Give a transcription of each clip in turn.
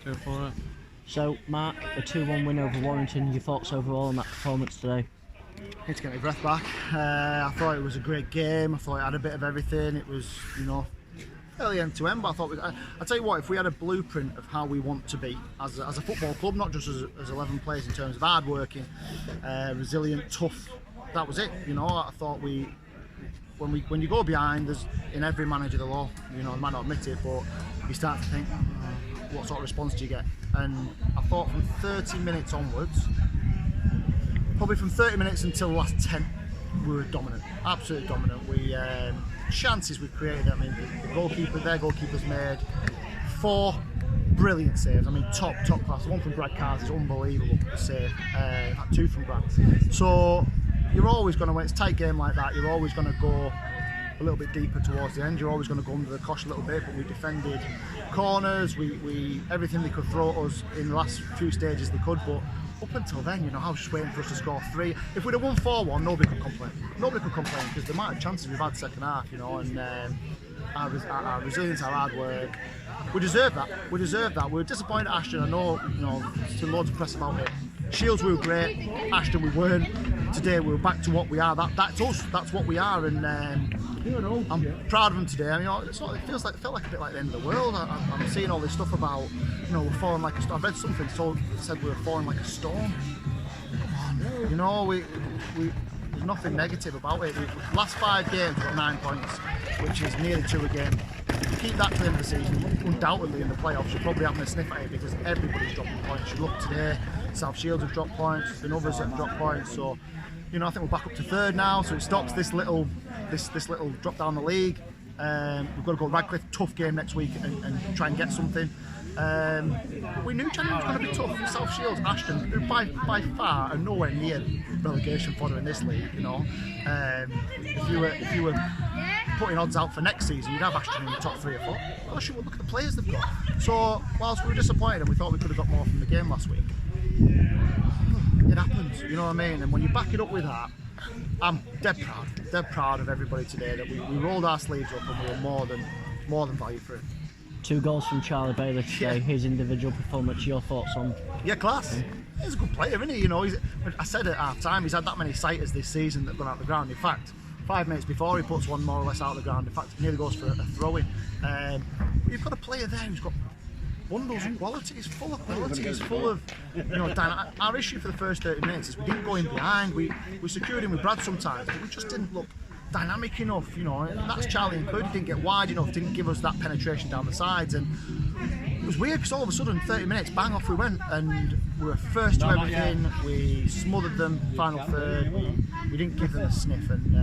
Go for it. So, Mark, a 2-1 win over Warrington. Your thoughts overall on that performance today? I need to get my breath back. I thought it was a great game. I thought it had a bit of everything. It was, fairly end to end. But I thought, I tell you what, if we had a blueprint of how we want to be as a football club, not just as 11 players in terms of hard working, resilient, tough, that was it. I thought when you go behind, there's in every manager the law. They might not admit it, but you start to think, what sort of response do you get? And I thought from 30 minutes onwards, probably from 30 minutes until the last 10, we were dominant, absolutely dominant. We chances we created. I mean, their goalkeepers made 4 brilliant saves. I mean, top class. The one from Brad Carter is unbelievable. The save, 2 from Brad. So you're always going to, when it's a tight game like that, you're always going to go a little bit deeper towards the end. You're always going to go under the cosh a little bit, but we defended corners. We everything they could throw at us in the last few stages they could, but up until then, I was just waiting for us to score 3. If we'd have won 4-1, nobody could complain. Nobody could complain because the amount of chances we've had second half, and our resilience, our hard work, we deserve that. We deserve that. We were disappointed at Ashton. I know, there's still loads of press about it. Shields, we were great. Ashton, we weren't. Today, we were back to what we are. That's us. That's what we are, and I'm proud of them today. It felt like a bit like the end of the world. I'm seeing all this stuff about, we're falling like a storm. I read something that said we were falling like a storm. Come on, there's nothing negative about it. Last 5 games, we've got 9 points, which is nearly 2 a game. If you keep that to the end of the season, undoubtedly in the playoffs, you're probably having a sniff at it because everybody's dropping points. You look today, South Shields have dropped points, there's been others that have dropped points. So, I think we're back up to 3rd now, so it stops this little drop down the league. We've got to go to Radcliffe, tough game next week, and try and get something. We knew January was going to be tough. South Shields, Ashton, who by far are nowhere near relegation fodder in this league. If you were putting odds out for next season, you'd have Ashton in the top 3 or 4. Well, look at the players they've got. So whilst we were disappointed and we thought we could have got more from the game last week, it happens. You know what I mean? And when you back it up with that, I'm dead proud of everybody today that we rolled our sleeves up and we were more than value for it. 2 goals from Charlie Bailey today. His individual performance. Your thoughts on? Yeah, class. He's a good player, isn't he? I said at half time, he's had that many sighters this season that have gone out the ground. In fact, 5 minutes before he puts one more or less out of the ground. In fact, nearly goes for a throw-in. You've got a player there who's got bundles of quality. He's full of quality. He's full of, our issue for the first 30 minutes is we didn't go in behind. We secured him with Brad sometimes, but we just didn't look dynamic enough. And that's Charlie included. Didn't get wide enough. Didn't give us that penetration down the sides. And it was weird because all of a sudden, 30 minutes, bang, off we went, and we were first to everything. We smothered them. Final third, we didn't give them a sniff, and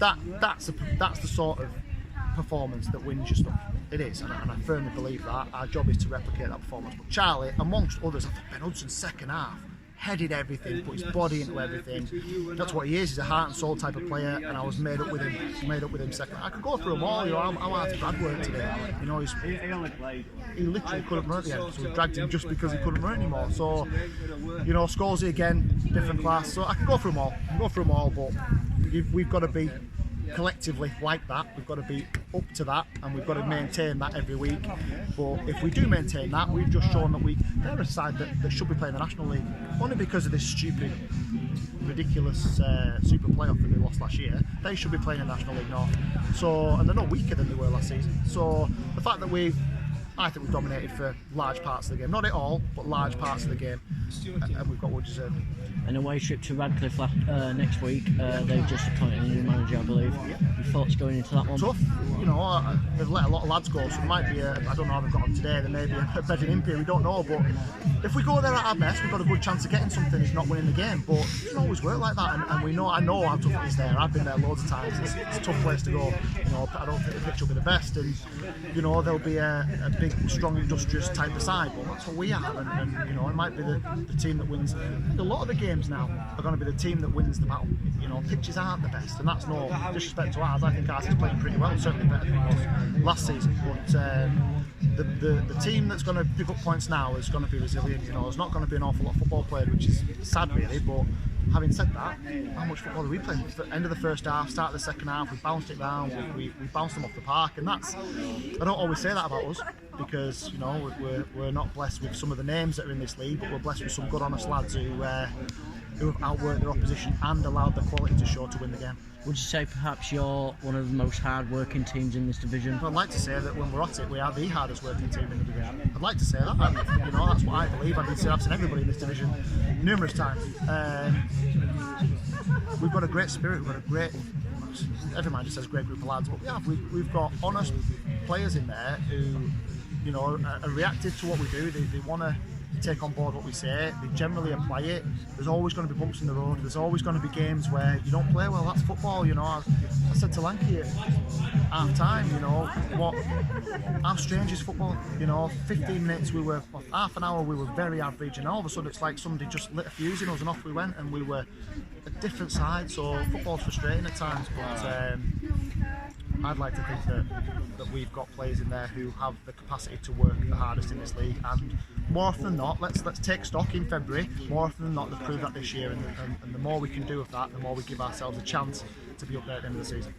that's the sort of performance that wins your stuff. It is, and I firmly believe that. Our job is to replicate that performance. But Charlie, amongst others, I think Ben Hudson's second half, headed everything, put his body into everything. That's what he is. He's a heart and soul type of player, and I was made up with him second. I could go through them all. How hard did Brad work today? He literally couldn't run at the end, so we dragged him just because he couldn't run anymore. So, Scorsese again, different class. So I can go through them all, but we've got to be collectively like that. We've got to be up to that, and we've got to maintain that every week. But if we do maintain that, we've just shown that they're a side that should be playing the National League, only because of this stupid, ridiculous Super Playoff that we lost last year. They should be playing in the National League North. So, and they're not weaker than they were last season. So the fact that I think we've dominated for large parts of the game. Not at all, but large parts of the game, and we've got what we deserve. An away trip to Radcliffe next week. They've just appointed a new manager, I believe. Your thoughts going into that one? Tough. They've let a lot of lads go, so it might be I don't know how they've got them today. There may be a bedding in period, we don't know. But if we go there at our best, we've got a good chance of getting something, if not winning the game. But it doesn't always work like that, and I know how tough it is there. I've been there loads of times. It's a tough place to go. I don't think the pitch will be the best, and there'll be a big, strong, industrious type of side. But that's what we are, and it might be the team that wins. I think a lot of the games now are going to be the team that wins the battle. Pitches aren't the best, and that's no disrespect to ours. I think ours is playing pretty well, certainly better than it was last season. But the team that's going to pick up points now is going to be resilient. There's not going to be an awful lot of football played, which is sad really, but having said that, how much football do we play? End of the first half, start of the second half, we bounced it round, we bounced them off the park, and that's, I don't always say that about us, because, you know, we're not blessed with some of the names that are in this league, but we're blessed with some good honest lads who have outworked their opposition and allowed the quality to show to win the game. Would you say perhaps you're one of the most hard-working teams in this division? I'd like to say that when we're at it, we are the hardest working team in the division. I'd like to say that. You know, that's what I believe. I've seen everybody in this division numerous times. We've got a great spirit. We've got a great. Every man just says great group of lads, but we've got honest players in there who, you know, are reactive to what we do. They want to take on board what we say. They generally apply it. There's always going to be bumps in the road. There's always going to be games where you don't play well. That's football, you know. I said to Lancaster at half time, you know, how strange is football? You know, 15 minutes we were, half an hour we were very average, and all of a sudden it's like somebody just lit a fuse in us and off we went, and we were a different side. So football's frustrating at times, but I'd like to think that we've got players in there who have the capacity to work the hardest in this league, and more often than not, let's take stock in February. More often than not, they've proved that this year, and the more we can do of that, the more we give ourselves a chance to be up there at the end of the season.